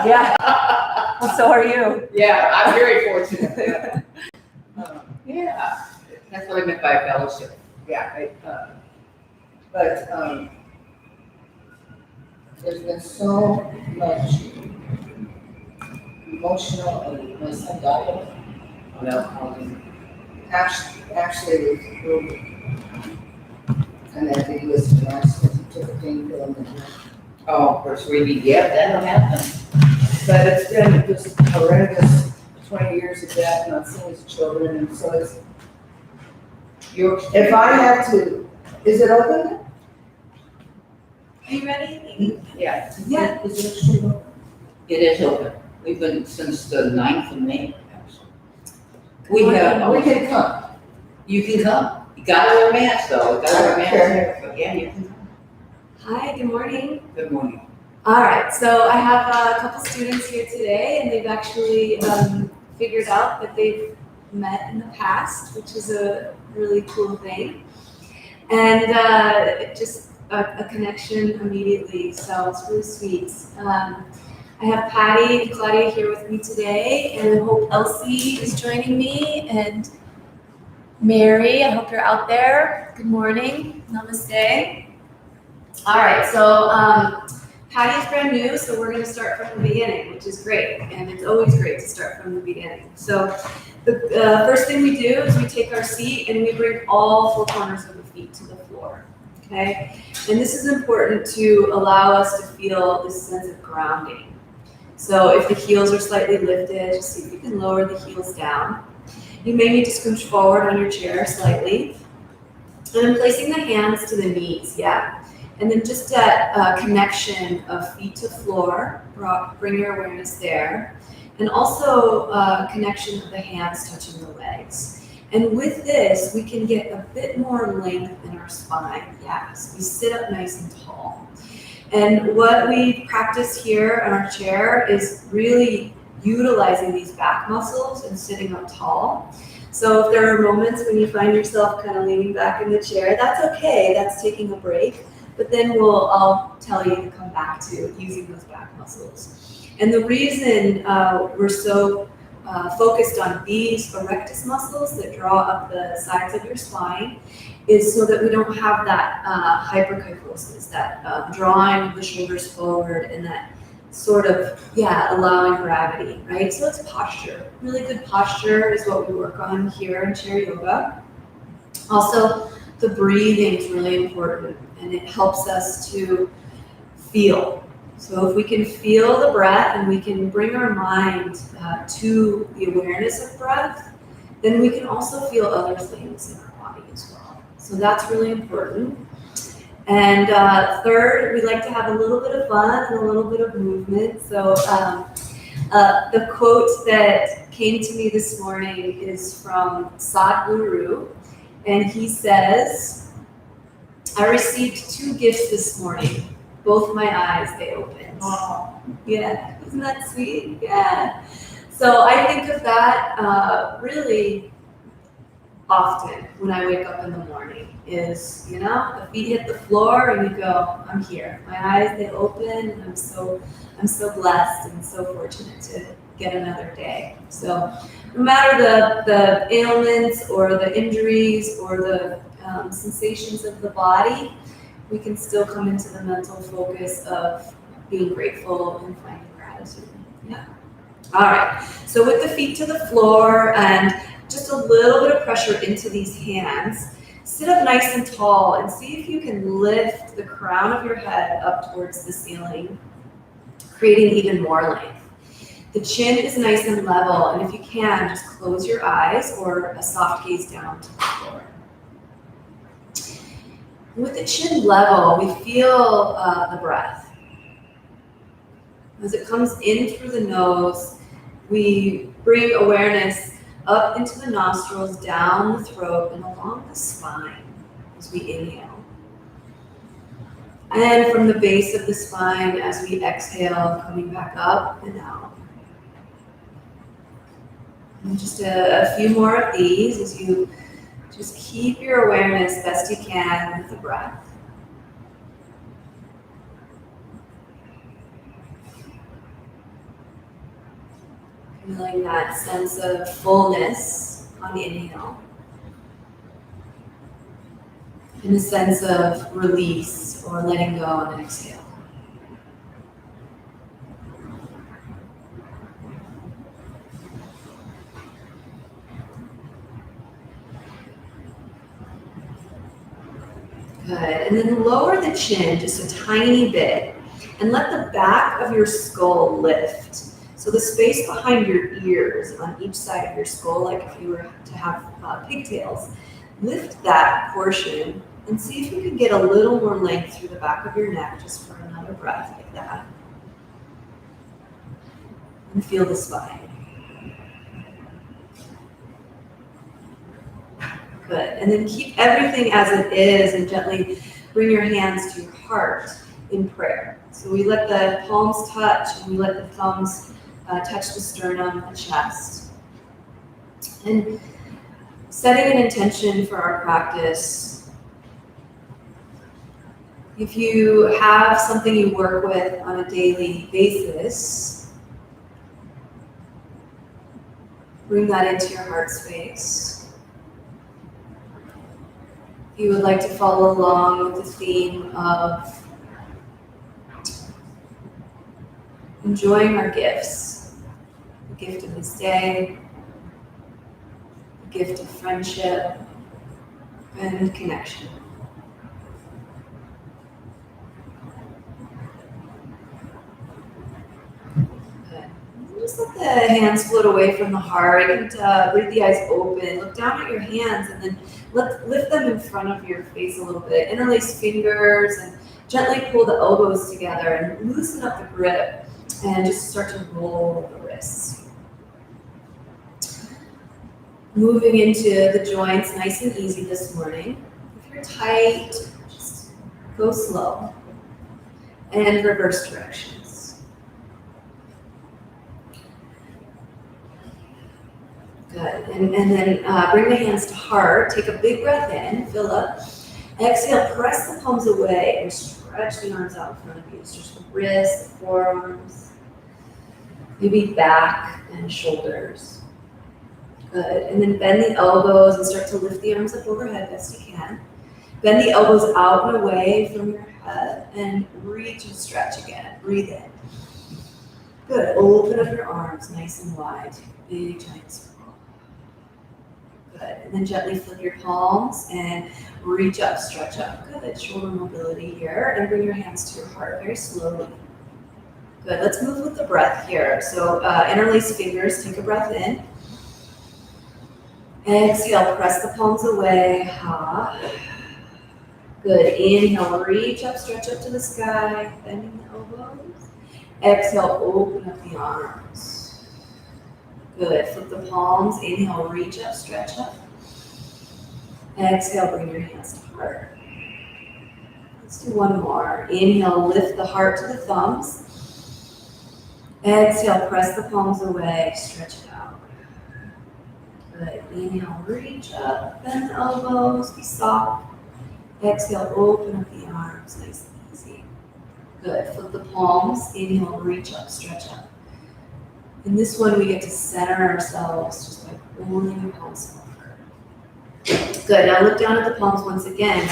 Yeah. Well, so are you. Yeah, I'm very fortunate. Yeah, that's what I meant by fellowship. Yeah, but there's been so much emotional, and my son died of alcoholism. Actually, it was brutal. And then he was pronounced, he took a painkiller and then. Oh, of course, really, yeah, that'll happen. But it's been just horrendous, 20 years of death, not seeing his children, and so it's. If I had to, is it open? Are you ready? Yeah. Yeah. Is it actually open? It is open. We've been since the 9th of May. We can come. You can come. You gotta wear a mask though. You gotta wear a mask. But yeah, you can come. Hi, good morning. Good morning. All right, so I have a couple students here today, and they've actually figured out that they've met in the past, which is a really cool thing. And just a connection immediately, so it's really sweet. I have Patty and Claudia here with me today, and I hope Elsie is joining me, and Mary, I hope you're out there. Good morning, namaste. All right, so Patty's brand new, so we're gonna start from the beginning, which is great, and it's always great to start from the beginning. So the first thing we do is we take our seat and we bring all four corners of the feet to the floor, okay? And this is important to allow us to feel this sense of grounding. So if the heels are slightly lifted, just see if you can lower the heels down. You may need to scooch forward on your chair slightly. And then placing the hands to the knees, yeah. And then just that connection of feet to floor, bring your awareness there. And also connection of the hands touching the legs. And with this, we can get a bit more length in our spine, yeah. So we sit up nice and tall. And what we practice here on our chair is really utilizing these back muscles and sitting up tall. So if there are moments when you find yourself kind of leaning back in the chair, that's okay, that's taking a break. But then I'll tell you to come back to using those back muscles. And the reason we're so focused on these erectus muscles that draw up the sides of your spine is so that we don't have that hyperkyphosis, that drawing of the shoulders forward and that sort of, allowing gravity, right? So it's posture. Really good posture is what we work on here in chair yoga. Also, the breathing is really important, and it helps us to feel. So if we can feel the breath and we can bring our mind to the awareness of breath, then we can also feel other things in our body as well. So that's really important. And third, we like to have a little bit of fun and a little bit of movement. So the quote that came to me this morning is from Sadhguru, and he says, "I received 2 gifts this morning. Both my eyes, they opened." Oh. Yeah, isn't that sweet? Yeah. So I think of that really often when I wake up in the morning is, the feet hit the floor and you go, I'm here. My eyes, they open, and I'm so blessed and so fortunate to get another day. So no matter the ailments or the injuries or the sensations of the body, we can still come into the mental focus of being grateful and finding gratitude. Yeah. All right. So with the feet to the floor and just a little bit of pressure into these hands, sit up nice and tall and see if you can lift the crown of your head up towards the ceiling, creating even more length. The chin is nice and level, and if you can, just close your eyes or a soft gaze down to the floor. With the chin level, we feel the breath. As it comes in through the nose, we bring awareness up into the nostrils, down the throat, and along the spine as we inhale. And from the base of the spine, as we exhale, coming back up and out. And just a few more of these as you just keep your awareness best you can with the breath. Feeling that sense of fullness on the inhale. And a sense of release or letting go on the exhale. Good, and then lower the chin just a tiny bit and let the back of your skull lift. So the space behind your ears on each side of your skull, like if you were to have pigtails, lift that portion and see if you can get a little more length through the back of your neck just for another breath like that. And feel the spine. Good, and then keep everything as it is and gently bring your hands to your heart in prayer. So we let the palms touch and we let the thumbs touch the sternum, the chest. And setting an intention for our practice. If you have something you work with on a daily basis, bring that into your heart space. If you would like to follow along with the theme of enjoying our gifts, the gift of this day, the gift of friendship and connection. Good. Just let the hands float away from the heart. You can breathe the eyes open, look down at your hands, and then lift them in front of your face a little bit. Interlace fingers and gently pull the elbows together and loosen up the grip and just start to roll the wrists. Moving into the joints nice and easy this morning. If you're tight, just go slow and reverse directions. Good, and then bring the hands to heart. Take a big breath in, fill up. Exhale, press the palms away and stretch the arms out in front of you. Stretch the wrists, the forearms, maybe back and shoulders. Good, and then bend the elbows and start to lift the arms up overhead best you can. Bend the elbows out and away from your head and reach and stretch again. Breathe in. Good, open up your arms nice and wide. Big giant circle. Good, and then gently flip your palms and reach up, stretch up. Good, shoulder mobility here, and bring your hands to your heart very slowly. Good, let's move with the breath here. So interlace fingers, take a breath in. Exhale, press the palms away. Ha. Good, inhale, reach up, stretch up to the sky, bending the elbows. Exhale, open up the arms. Good, flip the palms, inhale, reach up, stretch up. Exhale, bring your hands to heart. Let's do one more. Inhale, lift the heart to the thumbs. Exhale, press the palms away, stretch it out. Good, inhale, reach up, bend the elbows, be soft. Exhale, open up the arms, nice and easy. Good, flip the palms, inhale, reach up, stretch up. In this one, we get to center ourselves just by pulling the palms forward. Good, now look down at the palms once again.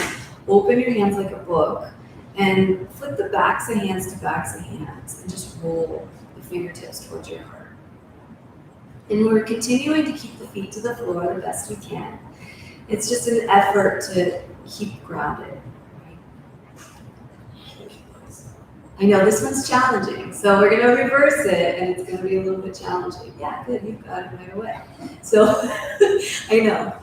Open your hands like a book and flip the backs of hands to backs of hands and just roll the fingertips towards your heart. And we're continuing to keep the feet to the floor the best we can. It's just an effort to keep grounded. I know this one's challenging, so we're gonna reverse it and it's gonna be a little bit challenging. Yeah, good, you've got it right away. So, I know.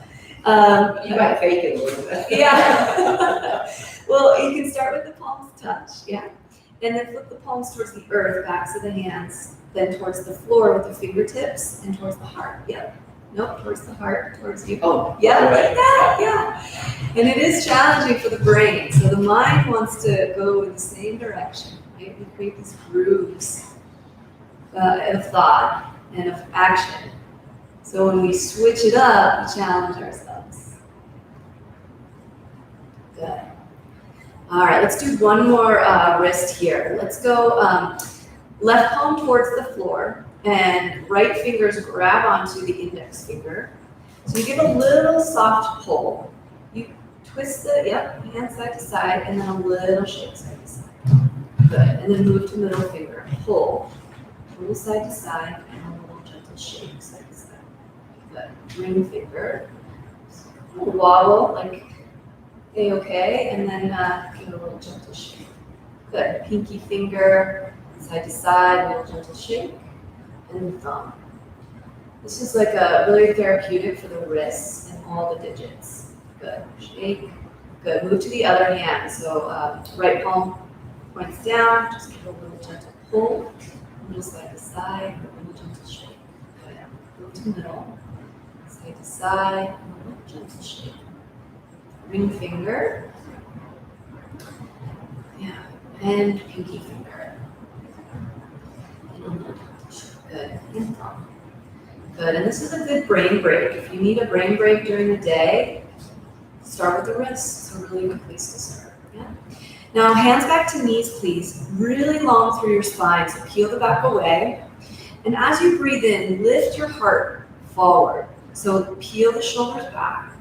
You might fake it a little bit. Yeah. Well, you can start with the palms touch, yeah. And then flip the palms towards the earth, backs of the hands, then towards the floor with the fingertips and towards the heart. Yep. Nope, towards the heart, towards you. Oh, yeah, right. yeah. And it is challenging for the brain. So the mind wants to go in the same direction, right? We create these grooves of thought and of action. So when we switch it up, we challenge ourselves. Good. All right, let's do one more wrist here. Let's go left palm towards the floor, And right fingers grab onto the index finger. So you give a little soft pull. You twist the, hand side to side, and then a little shake side to side. Good. And then move to middle finger. Pull. Pull side to side, and a little gentle shake side to side. Good. Ring finger. Wobble like A-okay, and then give it a little gentle shake. Good. Pinky finger, side to side, little gentle shake, and thumb. This is like a really therapeutic for the wrists and all the digits. Good. Shake. Good. Move to the other hand. So right palm points down. Just give a little gentle pull. Little side to side, a little gentle shake. Good. Move to middle. Side to side, a little gentle shake. Ring finger. Yeah. And pinky finger. And a little gentle shake. Good. And thumb. Good. And this is a good brain break. If you need a brain break during the day, start with the wrists. It's a really good place to start. Yeah. Now, hands back to knees, please. Really long through your spine. So peel the back away. And as you breathe in, lift your heart forward. So peel the shoulders back.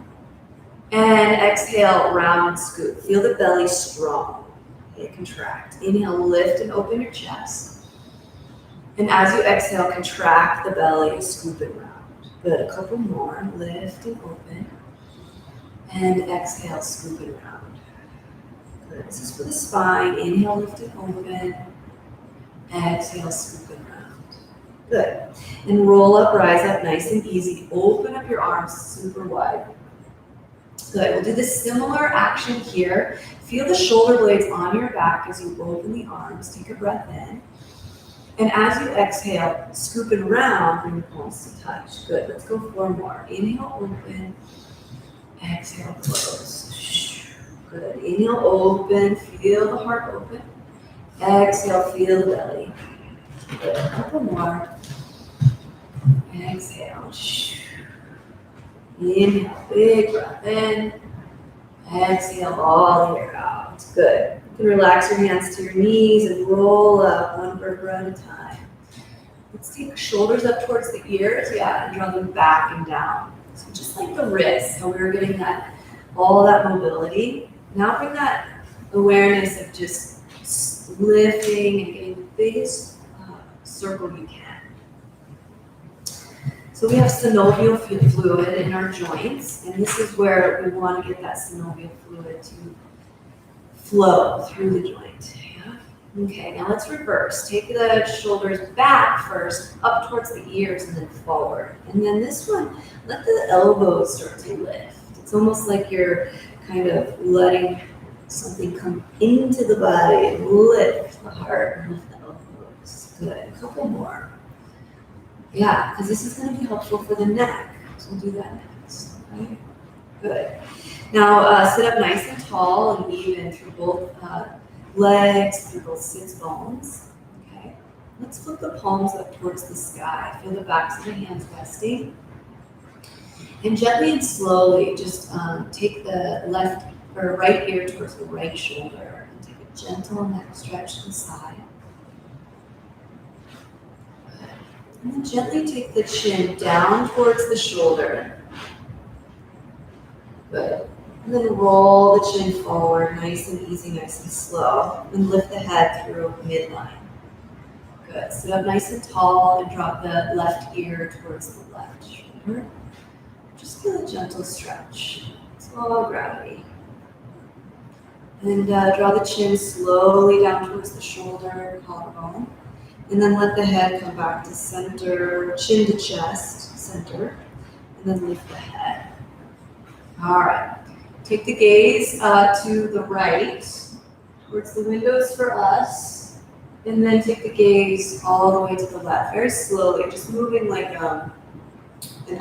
And exhale, round and scoop. Feel the belly strong. Okay, contract. Inhale, lift and open your chest. And as you exhale, contract the belly and scoop it round. Good. A couple more. Lift and open. And exhale, scoop it round. Good. This is for the spine. Inhale, lift and open. Exhale, scoop it round. Good. And roll up, rise up, nice and easy. Open up your arms super wide. Good. We'll do the similar action here. Feel the shoulder blades on your back as you open the arms. Take a breath in. And as you exhale, scoop it around, bring your palms to touch. Good. Let's go 4 more. Inhale, open. Exhale, close. Good. Inhale, open. Feel the heart open. Exhale, feel the belly. Good. A couple more. Exhale. Inhale, big breath in. Exhale, all the air out. Good. You can relax your hands to your knees and roll up one vertebra at a time. Let's take the shoulders up towards the ears, and draw them back and down. So just like the wrists, how we were getting that, all that mobility. Now bring that awareness of just lifting and getting the biggest circle you can. So we have synovial fluid in our joints, and this is where we want to get that synovial fluid to flow through the joint. Yeah? Okay, now let's reverse. Take the shoulders back first, up towards the ears, and then forward. And then this one, let the elbows start to lift. It's almost like you're kind of letting something come into the body and lift the heart and lift the elbows. Good. A couple more. Yeah, because this is going to be helpful for the neck. So we'll do that next. Okay? Good. Now sit up nice and tall and even through both legs, through both sits bones. Okay. Let's flip the palms up towards the sky. Feel the backs of the hands resting. And gently and slowly, just take the left or right ear towards the right shoulder and take a gentle neck stretch to the side. And then gently take the chin down towards the shoulder. Good. And then roll the chin forward, nice and easy, nice and slow. And lift the head through midline. Good. Sit up nice and tall and drop the left ear towards the left shoulder. Just feel a gentle stretch. Small gravity. And draw the chin slowly down towards the shoulder, collarbone. And then let the head come back to center, chin to chest, center. And then lift the head. All right. Take the gaze to the right, towards the windows for us. And then take the gaze all the way to the left, very slowly, just moving like an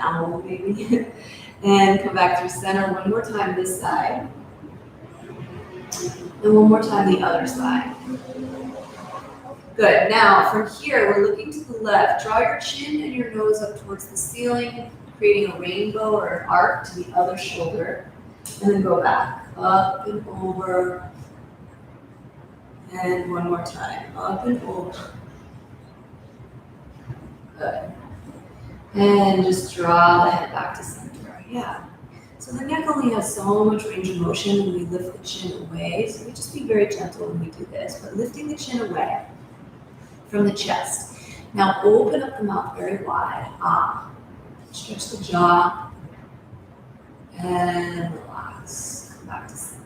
owl maybe. And come back through center one more time this side. And one more time the other side. Good. Now from here, we're looking to the left. Draw your chin and your nose up towards the ceiling, creating a rainbow or an arc to the other shoulder. And then go back, up and over. And one more time, up and over. Good. And just draw the head back to center. Yeah. So the neck only has so much range of motion when we lift the chin away. So we just be very gentle when we do this, but lifting the chin away from the chest. Now open up the mouth very wide. Stretch the jaw and relax. Come back to center.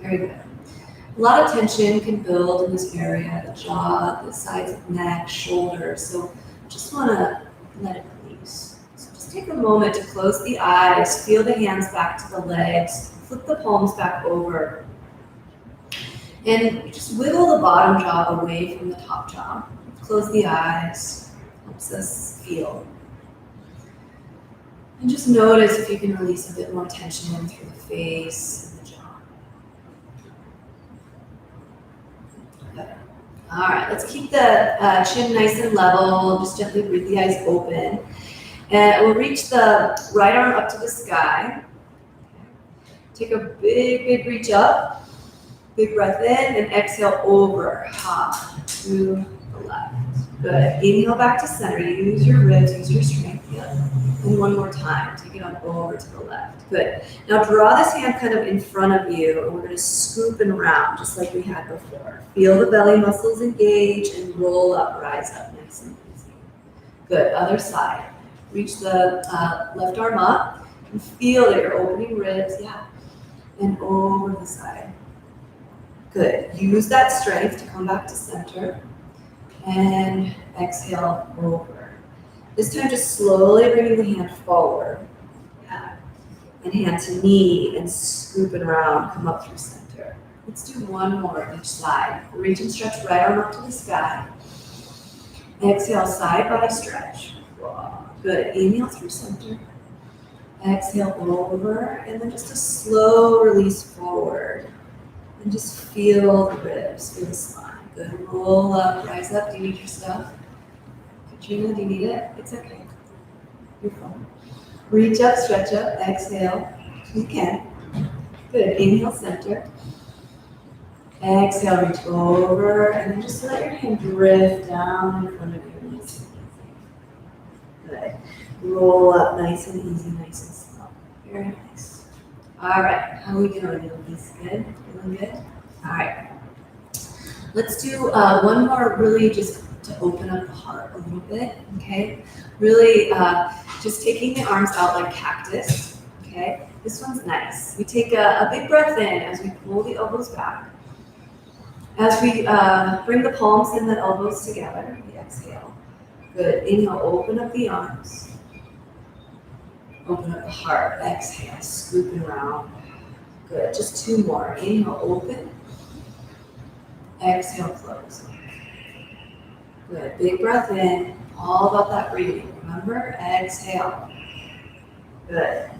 Very good. A lot of tension can build in this area, the jaw, the sides of the neck, shoulders. So just want to let it release. So just take a moment to close the eyes, feel the hands back to the legs, flip the palms back over. And just wiggle the bottom jaw away from the top jaw. Close the eyes, helps us feel. And just notice if you can release a bit more tension in through the face and the jaw. Good. All right, let's keep the chin nice and level. Just gently breathe the eyes open. And we'll reach the right arm up to the sky. Take a big, big reach up. Big breath in and exhale over, to the left. Good. Inhale back to center. Use your ribs, use your strength. Yep. And one more time. Take it on over to the left. Good. Now draw this hand kind of in front of you, and we're going to scoop and round just like we had before. Feel the belly muscles engage and roll up, rise up, nice and easy. Good. Other side. Reach the left arm up and feel that you're opening ribs. Yeah. And over the side. Good. Use that strength to come back to center. And exhale over. This time just slowly bringing the hand forward. Yeah. And hand to knee and scoop and round, come up through center. Let's do one more on each side. Reach and stretch right arm up to the sky. Exhale, side body stretch. Good. Inhale through center. Exhale over, and then just a slow release forward. And just feel the ribs, feel the spine. Good. Roll up, rise up. Do you need your stuff? Katrina, do you need it? It's okay. You're fine. Reach up, stretch up, exhale. You can. Good. Inhale, center. Exhale, reach over, and then just let your hand drift down in front of you. Nice and easy. Good. Roll up nice and easy, nice and slow. Very nice. All right. How are we doing? Feeling good? Feeling good? All right. Let's do one more, really just to open up the heart a little bit, okay? Really just taking the arms out like cactus, okay? This one's nice. We take a big breath in as we pull the elbows back. As we bring the palms and the elbows together, we exhale. Good. Inhale, open up the arms. Open up the heart. Exhale, scoop it around. Good. Just two more. Inhale, open. Exhale, close. Good. Big breath in. All about that breathing. Remember? Exhale. Good.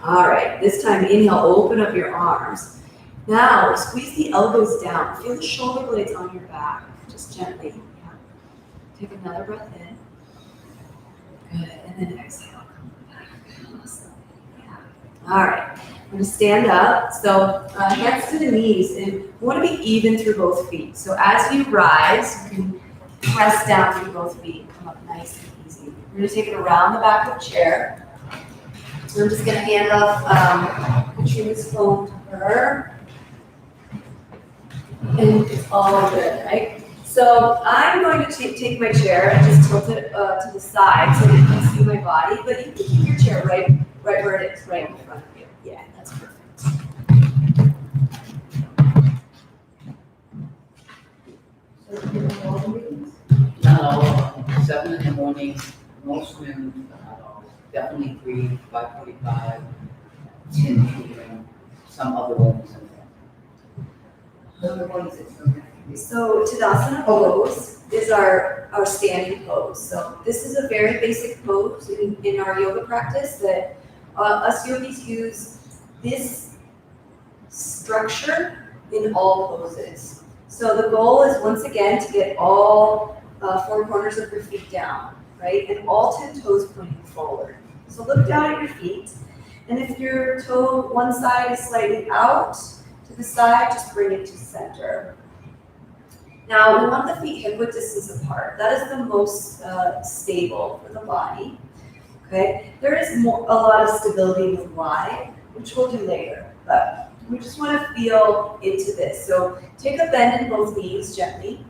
All right. This time, inhale, open up your arms. Now, squeeze the elbows down. Feel the shoulder blades on your back. Just gently. Yeah. Take another breath in. Good. And then exhale. Come back. Awesome. Yeah. All right. I'm going to stand up. So hands to the knees. And we want to be even through both feet. So as you rise, you can press down through both feet. Come up nice and easy. We're going to take it around the back of the chair. So I'm just going to hand off Katrina's phone to her. And it's all good, right? So I'm going to take my chair and just tilt it to the side so that you can see my body. But you can keep your chair right where it is, right in front of you. Yeah, that's perfect. Not all, 7 in the morning, most women, definitely 3, 5:45, 10 p.m., some other ones. Other ones it's So Tadasana pose is our standing pose. So this is a very basic pose in our yoga practice that us yogis use this structure in all poses. So the goal is once again to get all 4 corners of your feet down, right? And all 10 toes pointing forward. So look down at your feet. And if your toe, one side is slightly out to the side, just bring it to center. Now, we want the feet hip-width distance apart. That is the most stable for the body. Okay, there is a lot of stability with wide, which we'll do later, but we just want to feel into this. So take a bend in both knees gently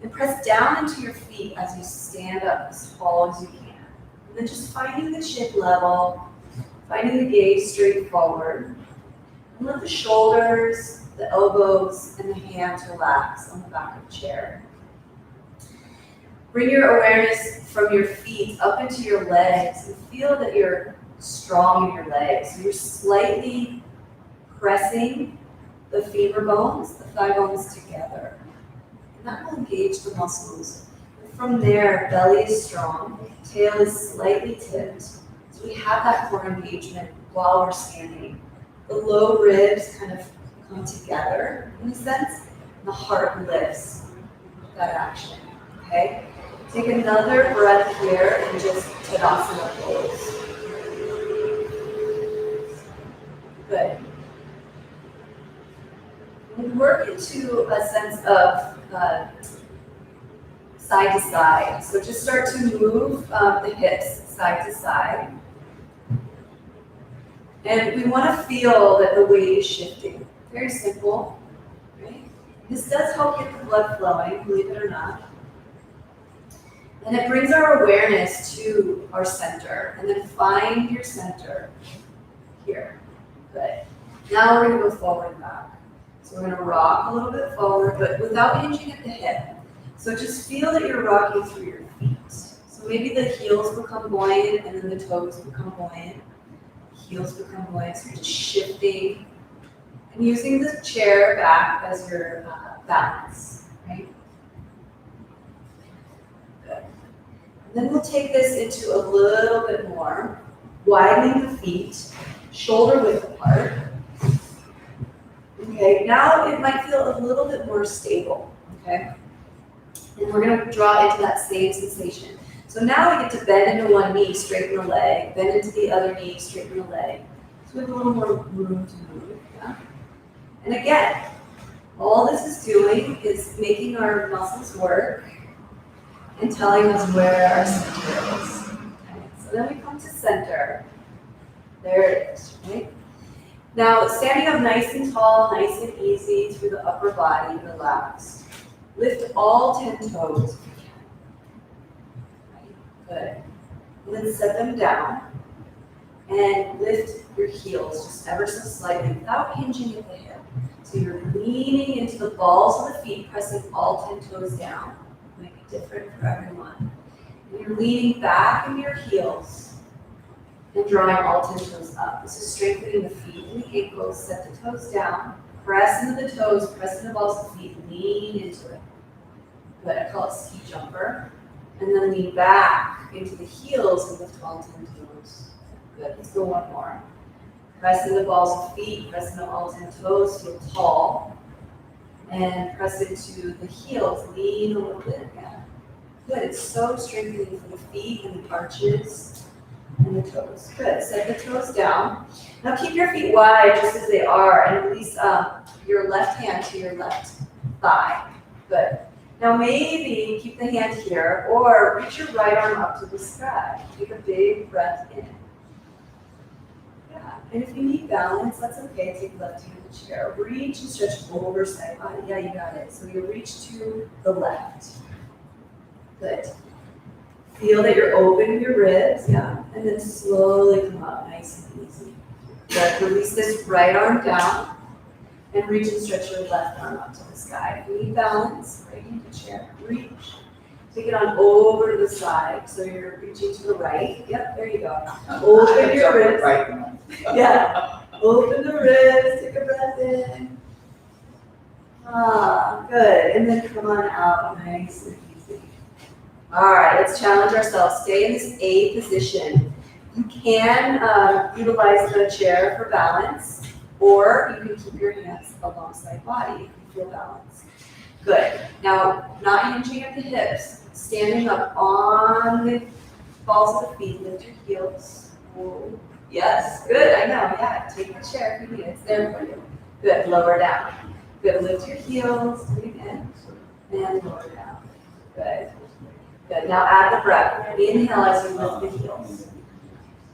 and press down into your feet as you stand up as tall as you can. And then just finding the chin level, finding the gaze straight forward. And let the shoulders, the elbows, and the hands relax on the back of the chair. Bring your awareness from your feet up into your legs and feel that you're strong in your legs. So you're slightly pressing the femur bones, the thigh bones together. And that will engage the muscles. And from there, belly is strong, tail is slightly tipped. So we have that core engagement while we're standing. The low ribs kind of come together in a sense, and the heart lifts with that action, okay? Take another breath here and just Tadasana pose. Good. We work into a sense of side to side. So just start to move the hips side to side. And we want to feel that the weight is shifting. Very simple, right? This does help get the blood flowing, believe it or not. And it brings our awareness to our center. And then find your center here. Good. Now we're going to go forward and back. So we're going to rock a little bit forward, but without hinging at the hip. So just feel that you're rocking through your feet. So maybe the heels become buoyant and then the toes become buoyant. Heels become buoyant. So you're just shifting and using the chair back as your balance, right? Good. And then we'll take this into a little bit more, widening the feet, shoulder width apart. Okay, now it might feel a little bit more stable, okay? And we're gonna draw into that same sensation. So now we get to bend into one knee, straighten the leg, bend into the other knee, straighten the leg. So we have a little more room to move, yeah? And again, all this is doing is making our muscles work and telling us where our center is. Okay, so then we come to center. There it is, right? Now, standing up nice and tall, nice and easy through the upper body, relaxed. Lift all 10 toes if you can. Right, good. And then set them down. And lift your heels just ever so slightly without hinging at the hip. So you're leaning into the balls of the feet, pressing all 10 toes down. It might be different for everyone. And you're leaning back into your heels. And drawing all 10 toes up. This is strengthening the feet and the ankles. Set the toes down. Press into the toes. Press into the balls of the feet. Lean into it. Good. I call it ski jumper. And then lean back into the heels and lift all 10 toes. Good. Let's go one more. Press into the balls of feet. Press into all 10 toes. Feel tall. And press into the heels. Lean a little bit again. Good. It's so strengthening for the feet and the arches. And the toes. Good. Set the toes down. Now keep your feet wide just as they are and release your left hand to your left thigh. Good. Now maybe keep the hand here or reach your right arm up to the sky. Take a big breath in. Yeah. And if you need balance, that's okay. Take left hand to the chair. Reach and stretch over side body. Yeah, you got it. So you reach to the left. Good. Feel that you're opening your ribs, yeah, and then slowly come up, nice and easy. Good. Release this right arm down, and reach and stretch your left arm up to the sky. If you need balance, right into the chair, reach. Take it on over to the side, so you're reaching to the right. Yep, there you go. Open your ribs. Right. Yeah, open the ribs, take a breath in. Ah, good, and then come on out, nice and easy. All right, let's challenge ourselves. Stay in this A position. You can utilize the chair for balance, or you can keep your hands alongside body if you feel balanced. Good. Now, not hinging at the hips, standing up on the balls of the feet, lift your heels. Oh, yes, good, I know, yeah. Take the chair if you need it. It's there for you. Good, lower down. Good, lift your heels, breathe in. and lower down. Good. Good. Now add the breath. Inhale as you lift the heels.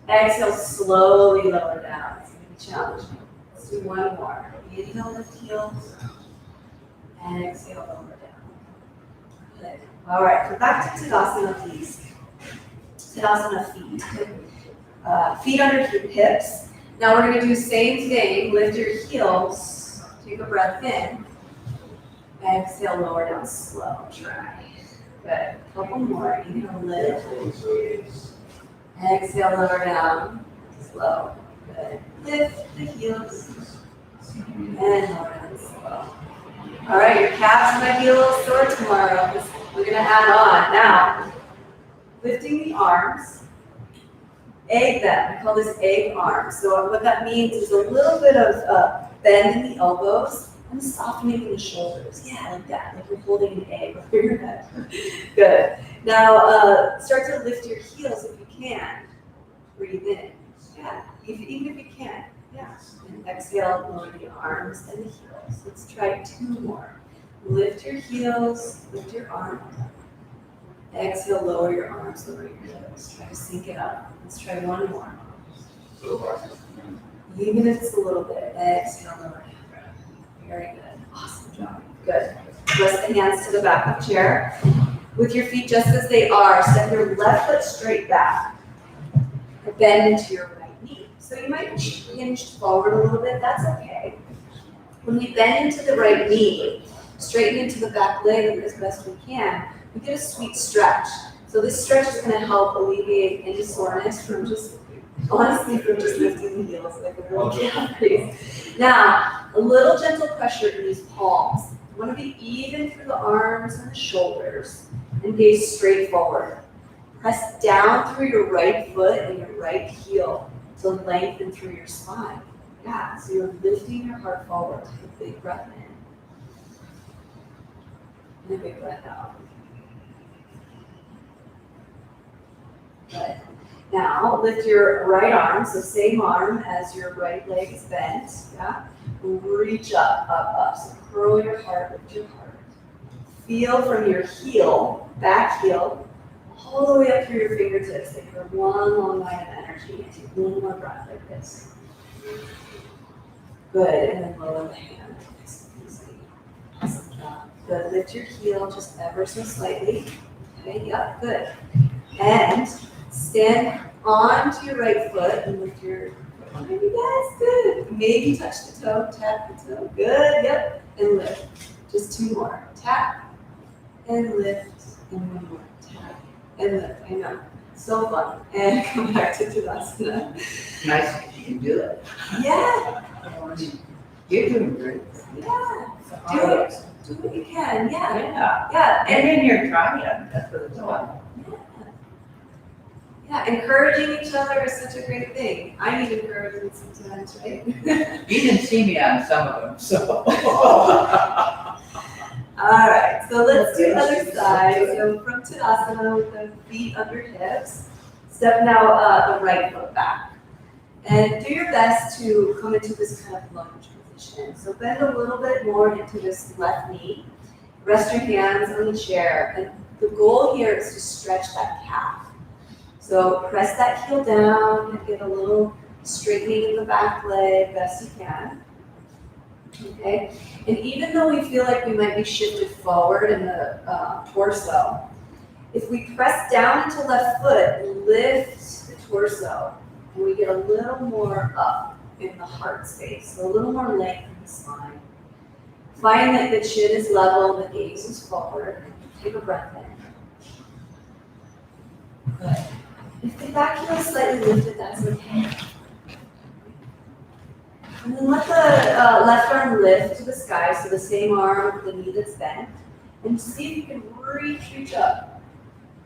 Exhale, slowly lower down. It's going to be challenging. Let's do one more. Inhale, lift heels. And exhale, lower down. Good. All right, go back to Tadasana, please. Tadasana feet. Feet under hips. Now we're going to do the same thing. Lift your heels. Take a breath in. Exhale, lower down, slow. Try. Good. Couple more. Inhale, lift. Exhale, lower down, slow. Good. Lift the heels. And lower down, slow. All right, your calves might be a little sore tomorrow. We're going to add on. Now, lifting the arms. Egg them. I call this egg arms. So what that means is a little bit of bend in the elbows and softening in the shoulders. Yeah, like that. Like you're holding an egg over your head. Good. Now start to lift your heels if you can. Breathe in. Yeah. Even if you can. Yeah. And exhale, lower the arms and the heels. Let's try 2 more. Lift your heels. Lift your arms. Exhale, lower your arms, lower your heels. Try to sync it up. Let's try 1 more. Even if it's a little bit. Exhale, lower down. Very good. Awesome job. Good. Press the hands to the back of the chair. With your feet just as they are, step your left foot straight back. And bend into your right knee. So you might hinge forward a little bit. That's okay. When we bend into the right knee, straighten into the back leg as best we can, we get a sweet stretch. So this stretch is going to help alleviate any soreness from just, honestly, from just lifting the heels like a real calf. Now, a little gentle pressure in these palms. You want to be even through the arms and the shoulders and gaze straight forward. Press down through your right foot and your right heel to lengthen through your spine. Yeah, so you're lifting your heart forward. Take a big breath in. And a big breath out. Good. Now, lift your right arm, so same arm as your right leg is bent. Yeah? Reach up, up, up. So curl your heart, lift your heart. Feel from your heel, back heel, all the way up through your fingertips, like for one long line of energy. Take 1 more breath like this. Good, and then lower the hand. Nice and easy. Awesome job. Good, lift your heel just ever so slightly. Okay, yep, good. And stand onto your right foot and lift your foot. Maybe that's good. Maybe touch the toe, tap the toe. Good, yep, and lift. Just 2 more. Tap and lift, and 1 more. Tap and lift. I know. So fun. And come back to Tadasana. Nice if you can do it. Yeah. You're doing great. Yeah. Do it. Do what you can. Yeah. Yeah. Yeah. And then you're trying. That's what it's all. Yeah. Encouraging each other is such a great thing. I need encouragement sometimes, right? You can see me on some of them, so. All right. So let's do other side. So from Tadasana with the feet under hips, step now the right foot back. And do your best to come into this kind of lunge position. So bend a little bit more into this left knee. Rest your hands on the chair. And the goal here is to stretch that calf. So press that heel down and get a little straightening in the back leg best you can. Okay? And even though we feel like we might be shifted forward in the torso, if we press down into left foot, lift the torso, and we get a little more up in the heart space, so a little more length in the spine. Find that the chin is level, the gaze is forward. Take a breath in. Good. If the back heel is slightly lifted, that's okay. And then let the left arm lift to the sky, so the same arm with the knee that's bent, and see if you can reach up.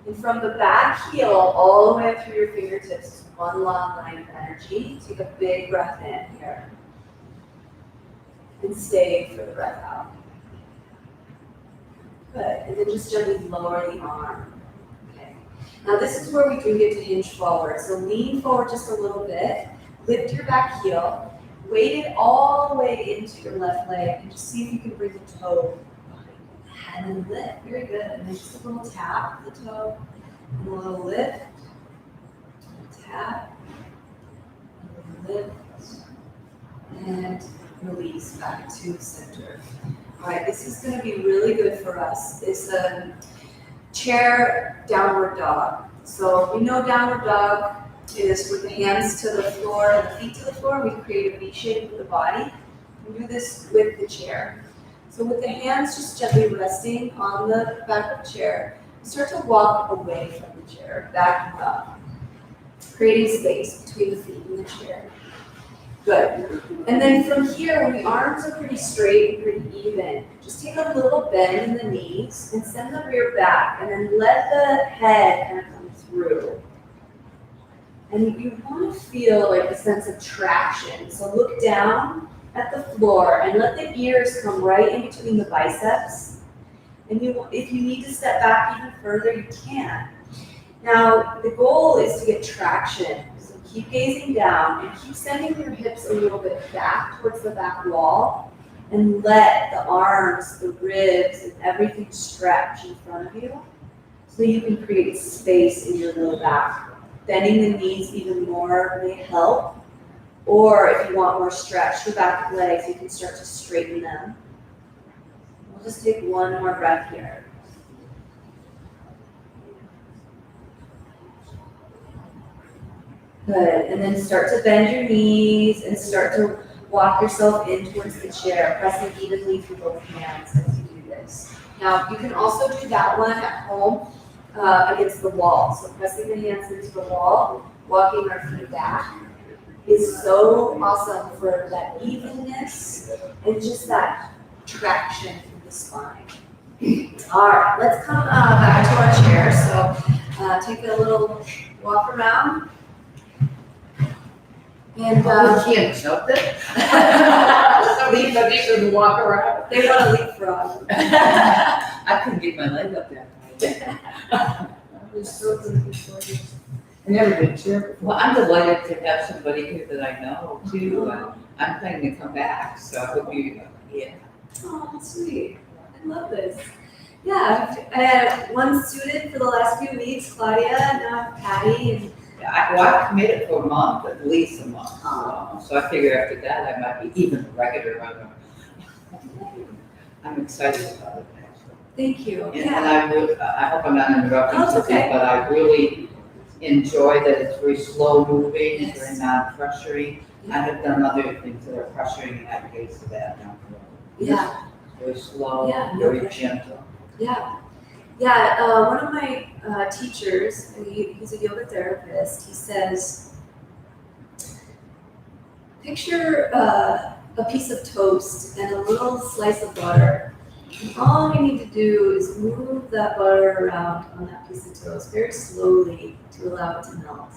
And from the back heel all the way up through your fingertips, 1 long line of energy. Take a big breath in here. And stay for the breath out. Good. And then just gently lower the arm. Okay. Now this is where we do get to hinge forward. So lean forward just a little bit. Lift your back heel. Weight it all the way into your left leg. And just see if you can bring the toe behind. And then lift, very good. And then just a little tap of the toe, and a little lift, tap, and lift, and release back to center. All right, this is going to be really good for us. It's a chair downward dog. So we know downward dog is with the hands to the floor and the feet to the floor. We create a V shape with the body. We do this with the chair. So with the hands just gently resting on the back of the chair, start to walk away from the chair, back and up, creating space between the feet and the chair. Good. And then from here, when the arms are pretty straight and pretty even, just take a little bend in the knees and send the rear back, and then let the head kind of come through. And you want to feel like a sense of traction. So look down at the floor and let the ears come right in between the biceps. And if you need to step back even further, you can. Now, the goal is to get traction. So keep gazing down and keep sending your hips a little bit back towards the back wall, and let the arms, the ribs, and everything stretch in front of you so you can create space in your low back. Bending the knees even more may help. Or if you want more stretch for back legs, you can start to straighten them. We'll just take one more breath here. Good, and then start to bend your knees and start to walk yourself in towards the chair, pressing evenly through both hands as you do this. Now, you can also do that one at home against the wall. So pressing the hands into the wall, walking our feet back is so awesome for that evenness and just that traction through the spine. All right, let's come back to our chair. So take a little walk around. And You can't jump it. Leave the people to walk around. they want to leapfrog. I couldn't get my leg up there. I never did chair before. Well, I'm delighted to have somebody here that I know too. I'm planning to come back, so it would be, yeah. Oh, sweet. I love this. Yeah, I had one student for the last few weeks, Claudia, and now Patty, and I've committed for a month, at least a month. So I figure after that I might be even a regular runner. I'm excited about it, actually. thank you. And I hope I'm not interrupting Oh, it's something, okay. but I really enjoy that it's very slow moving, it's very non-pressuring. I have done other things that are pressuring, and I get used to that now. Yeah, Very slow, Yeah, no very pressure. gentle. yeah. One of my teachers, he's a yoga therapist, he says, picture a piece of toast and a little slice of butter. And all we need to do is move that butter around on that piece of toast very slowly to allow it to melt.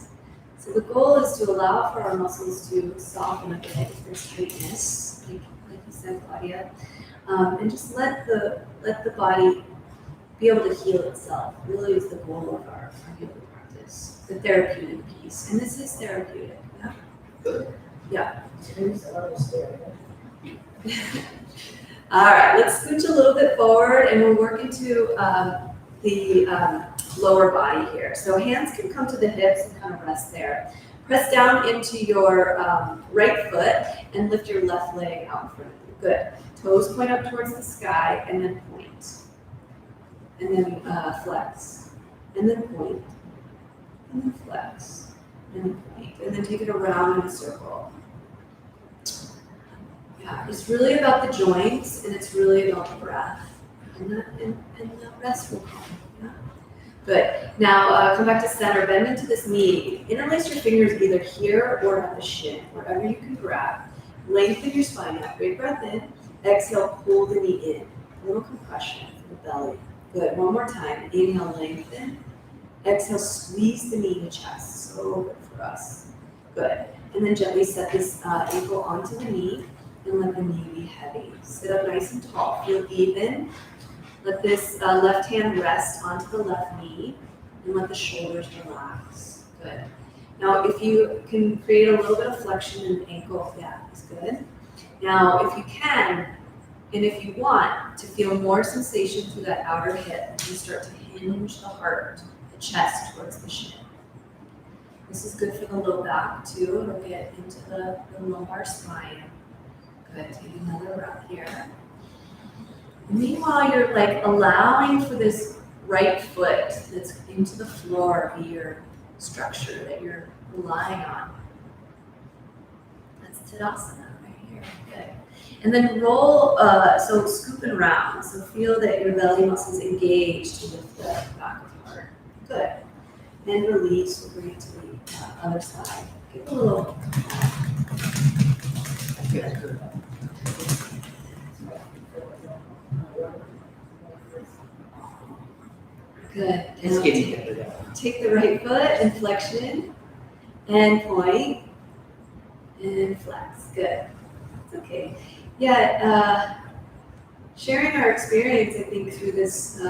So the goal is to allow for our muscles to soften a bit if there's tightness, like you said, Claudia, and just let the body be able to heal itself. Really is the goal of our yoga practice, the therapeutic piece, and this is therapeutic. Yeah. Good. Yeah. All right, let's scooch a little bit forward, and we'll work into the lower body here. So hands can come to the hips and kind of rest there. Press down into your right foot and lift your left leg out in front of you. Good. Toes point up towards the sky and then point. And then flex. And then point. And then flex. And then point. And then take it around in a circle. Yeah, it's really about the joints and it's really about the breath. And the rest will come. Yeah. Good. Now come back to center. Bend into this knee. Interlace your fingers either here or at the shin, wherever you can grab. Lengthen your spine out. Great breath in. Exhale, pull the knee in. A little compression for the belly. Good. One more time. Inhale, lengthen. Exhale, squeeze the knee to chest. So good for us. Good. And then gently set this ankle onto the knee and let the knee be heavy. Sit up nice and tall. Feel even. Let this left hand rest onto the left knee and let the shoulders relax. Good. Now, if you can create a little bit of flexion in the ankle, yeah, that's good. Now, if you can, And if you want to feel more sensation through that outer hip, you start to hinge the heart, the chest towards the shin. This is good for the low back too. It'll get into the lumbar spine. Good. Take another breath here. Meanwhile, you're like allowing for this right foot that's into the floor be your structure that you're relying on. That's Tadasana right here. Good. And then roll, so scoop and round. So feel that your belly muscles engage to lift the back of the heart. Good. Then release, we'll bring it to the other side. Give a little. Good. Good. It's Now getting better. take the right foot and flexion and point and flex. Good. It's okay. Yeah, sharing our experience, I think, through this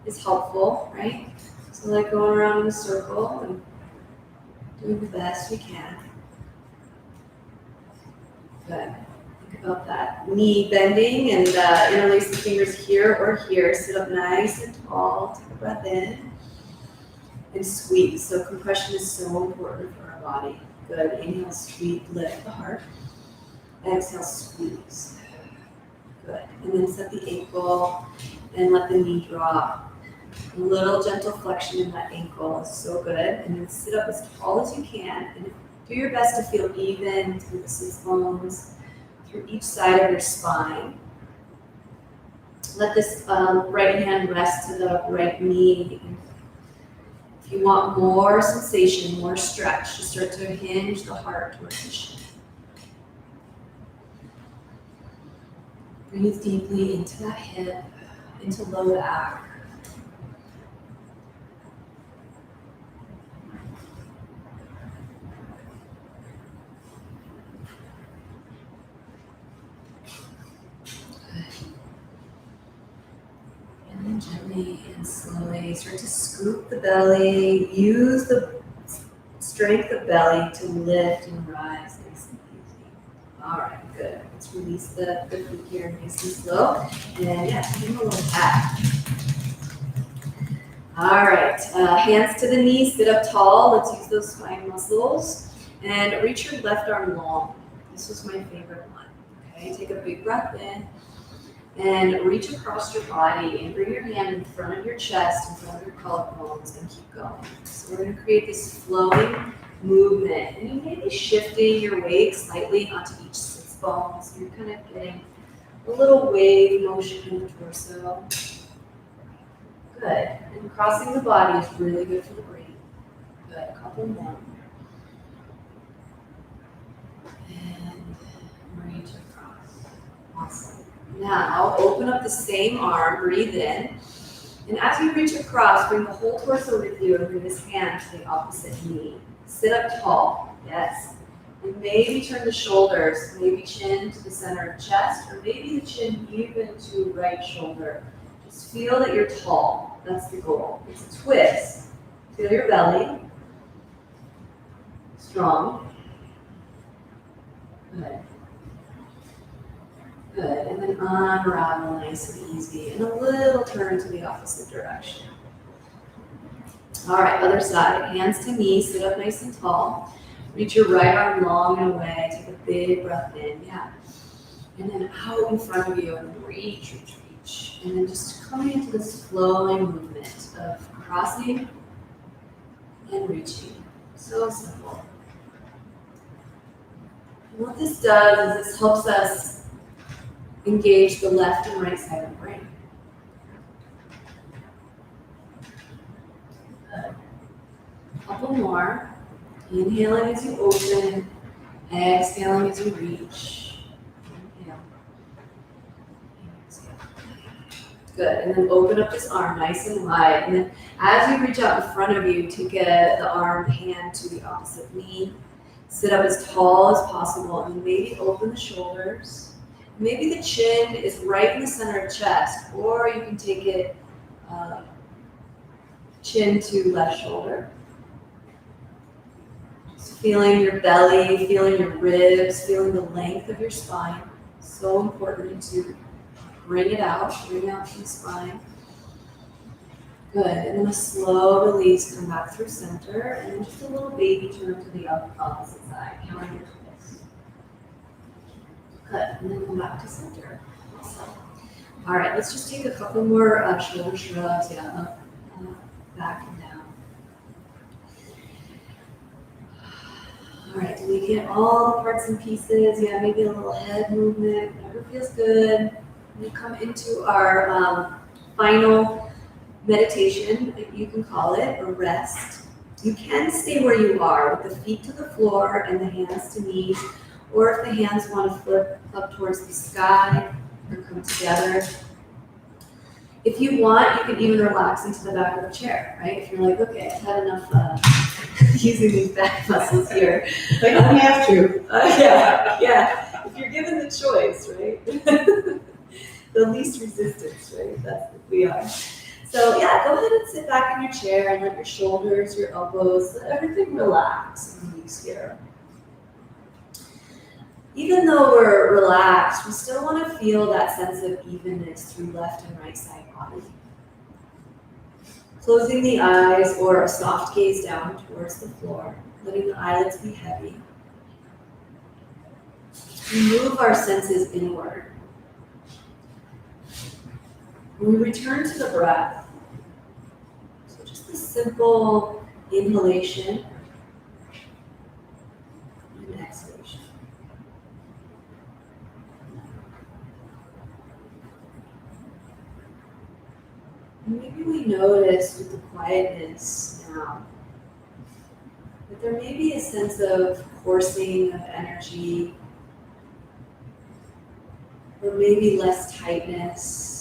is helpful, right? So like going around in a circle and doing the best we can. Good. Think about that. Knee bending and interlace the fingers here or here. Sit up nice and tall. Take a breath in and squeeze. So compression is so important for our body. Good. Inhale, sweep, lift the heart. Exhale, squeeze. Good. And then set the ankle and let the knee drop. A little gentle flexion in that ankle is so good. And then sit up as tall as you can. And do your best to feel even through the sits bones, through each side of your spine. Let this right hand rest to the right knee. If you want more sensation, more stretch, just start to hinge the heart towards the shin. Breathe deeply into that hip, into low back. And then gently and slowly start to scoop the belly. Use the strength of belly to lift and rise nice and easy. All right, good. Let's release the feet here nice and slow. And yeah, give them a little tap. All right, hands to the knees, sit up tall. Let's use those spine muscles. And reach your left arm long. This was my favorite one. Okay, take a big breath in. And reach across your body and bring your hand in front of your chest, in front of your collarbones, and keep going. So we're going to create this flowing movement. And you may be shifting your weight slightly onto each sits bone. So you're kind of getting a little wave motion in the torso. Good. And crossing the body is really good for the brain. Good. A couple more. And reach across. Awesome. Now, open up the same arm, breathe in, and as you reach across, bring the whole torso with you and bring this hand to the opposite knee. Sit up tall, yes. And maybe turn the shoulders, maybe chin to the center of chest, or maybe the chin even to right shoulder. Just feel that you're tall, that's the goal. It's a twist. Feel your belly, strong. Good. Good, and then unravel nice and easy, and a little turn to the opposite direction. All right, other side, hands to knees, sit up nice and tall. Reach your right arm long and away, take a big breath in, yeah. And then out in front of you, and then reach. And then just coming into this flowing movement of crossing and reaching. So simple. And what this does is this helps us engage the left and right side of the brain. Good. Couple more. Inhaling as you open, exhaling as you reach. Inhale. Exhale. Good. And then open up this arm nice and wide. And then as you reach out in front of you, take the arm hand to the opposite knee. Sit up as tall as possible, and maybe open the shoulders. Maybe the chin is right in the center of chest, or you can take it chin to left shoulder. Just feeling your belly, feeling your ribs, feeling the length of your spine. So important to bring it out from the spine. Good, and then a slow release, come back through center, and then just a little baby turn to the opposite side, counter twist. Good, and then come back to center. Awesome. All right, let's just take a couple more shoulder shrugs, up, back and down. All right, do we get all the parts and pieces? Yeah, maybe a little head movement, whatever feels good. We come into our final meditation, if you can call it, or rest. You can stay where you are with the feet to the floor and the hands to knees, or if the hands want to flip up towards the sky or come together. If you want, you can even relax into the back of the chair, right? If you're like, okay, I've had enough using these back muscles here. They don't have to. Yeah. If you're given the choice, right? The least resistance, right? That's what we are. So yeah, go ahead and sit back in your chair and let your shoulders, your elbows, let everything relax and release here. Even though we're relaxed, we still want to feel that sense of evenness through left and right side body. Closing the eyes or a soft gaze down towards the floor, letting the eyelids be heavy. We move our senses inward. We return to the breath. So just a simple inhalation and exhalation. And maybe we notice with the quietness now that there may be a sense of coursing of energy, or maybe less tightness,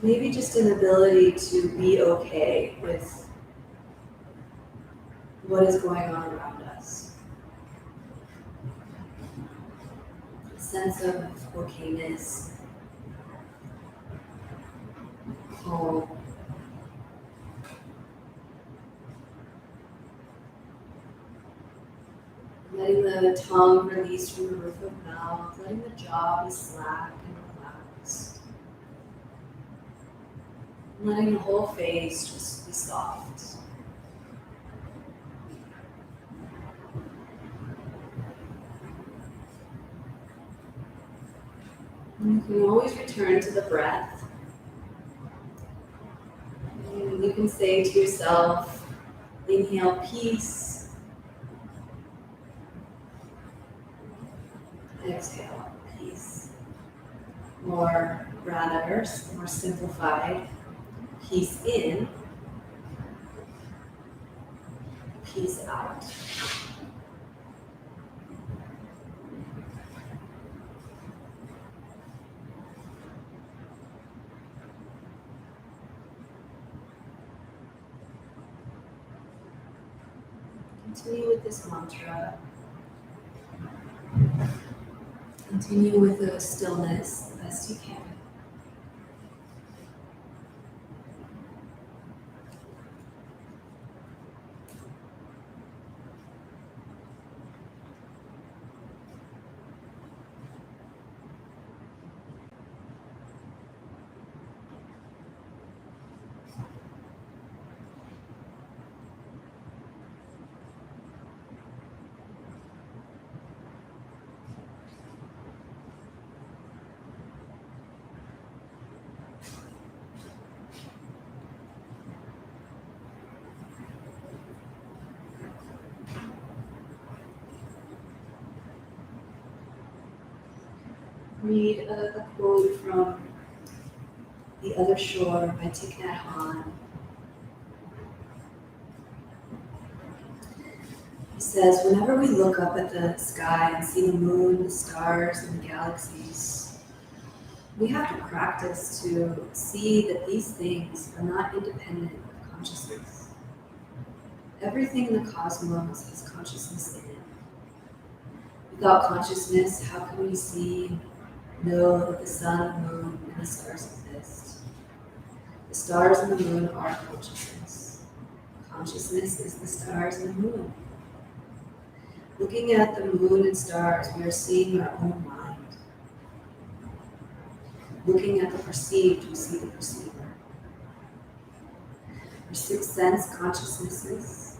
maybe just an ability to be okay with what is going on around us. A sense of okayness, calm. Letting the tongue release from the roof of the mouth, letting the jaw be slack and relaxed. Letting the whole face just be soft. And you can always return to the breath. And you can say to yourself, inhale peace. Exhale, peace. Or rather, more simplified, peace in, peace out. Continue with this mantra. Continue with the stillness the best you can. Read a quote from The Other Shore by Thich Nhat Hanh. He says, whenever we look up at the sky and see the moon, the stars, and the galaxies, we have to practice to see that these things are not independent of consciousness. Everything in the cosmos has consciousness in it. Without consciousness, how can we see, know that the sun, moon, and the stars exist? The stars and the moon are consciousness. Consciousness is the stars and the moon. Looking at the moon and stars, we are seeing our own mind. Looking at the perceived, we see the perceiver. Our sixth sense, consciousnesses,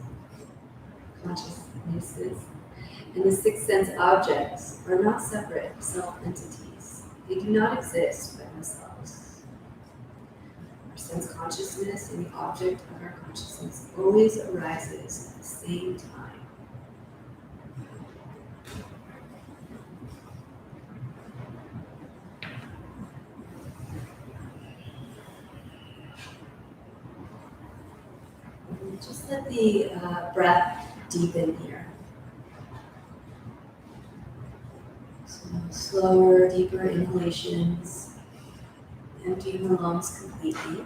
and the sixth sense objects are not separate self-entities. They do not exist by themselves. Our sense consciousness and the object of our consciousness always arises at the same time. Just let the breath deepen here. So slower, deeper inhalations, emptying the lungs completely.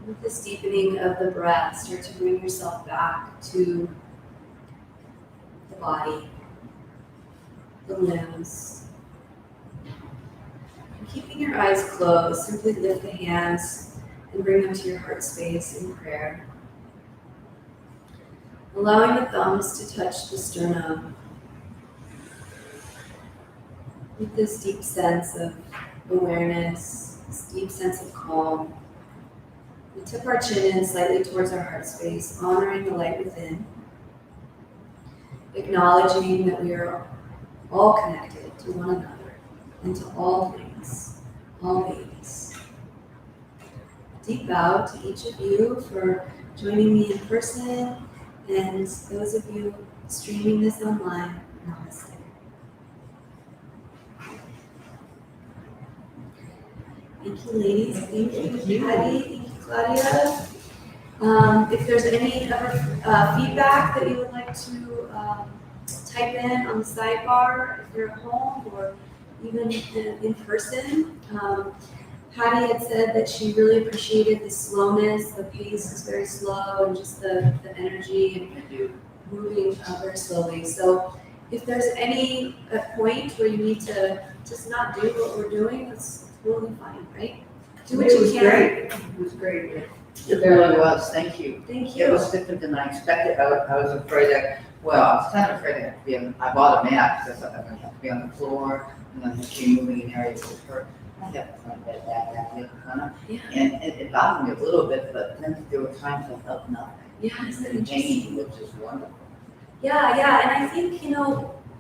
With this deepening of the breath, start to bring yourself back to the body, the limbs. And keeping your eyes closed, simply lift the hands and bring them to your heart space in prayer. Allowing the thumbs to touch the sternum with this deep sense of awareness, this deep sense of calm. We tip our chin in slightly towards our heart space, honoring the light within, acknowledging that we are all connected to one another and to all things, all beings. A deep bow to each of you for joining me in person, and those of you streaming this online. Namaste. Thank you, ladies. Thank you, Patty. Thank you, Claudia. If there's any other feedback that you would like to type in on the sidebar, if you're at home or even in person. Patty had said that she really appreciated the slowness, the pace is very slow, and just the energy and moving very slowly. So if there's any point where you need to just not do what we're doing, that's totally fine, right? Do what you can. It was great. It really was, thank you. Thank It you. was different than I expected. I was afraid that, well, I was kind of afraid I had to be on, I bought a mat because I thought I'm gonna have to be on the floor and then be moving in areas with her. I kept like that, kind of. Yeah. And it bothered me a little bit, but then there were times I felt nothing. Yeah, isn't it And interesting? pain, which is wonderful. Yeah, and I think,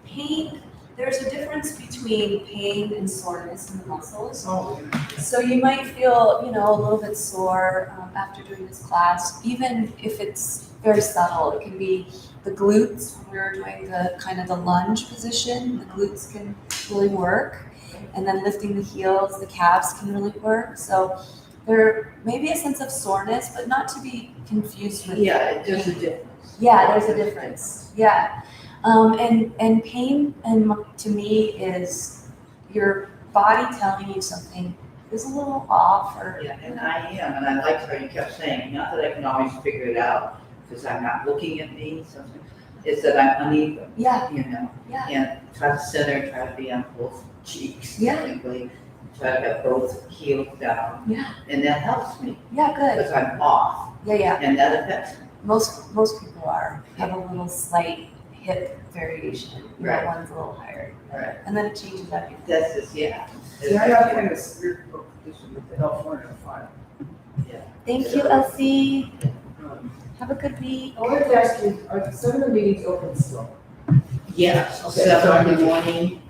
pain, there's a difference between pain and soreness in the muscles. Oh, So you might feel, a little bit sore after doing this class, even if it's very subtle. It can be the glutes. When we're doing the kind of the lunge position, the glutes can really work. And then lifting the heels, the calves can really work. So there may be a sense of soreness, but not to be confused with. Yeah, there's a difference. Yeah, there's a difference. Yeah. And pain, and to me, is your body telling you something is a little off, or Yeah, and I am, and I liked how you kept saying, not that I can always figure it out, because I'm not looking at me, something, is that I'm uneven, yeah, and try to center, try to be on both cheeks, Yeah. technically, try to get both heels down, yeah, and that helps me, yeah, good. because I'm off, Yeah. and that affects me. Most people have a little slight hip variation. Right. One's a little higher, Right. and then it changes everything. That's just, yeah. See, I have kind of severe condition with the California fire. Thank you, Elsie. Have a good week. I wanted to ask you, are some of the meetings open still? Yes, Okay. 7 in the morning,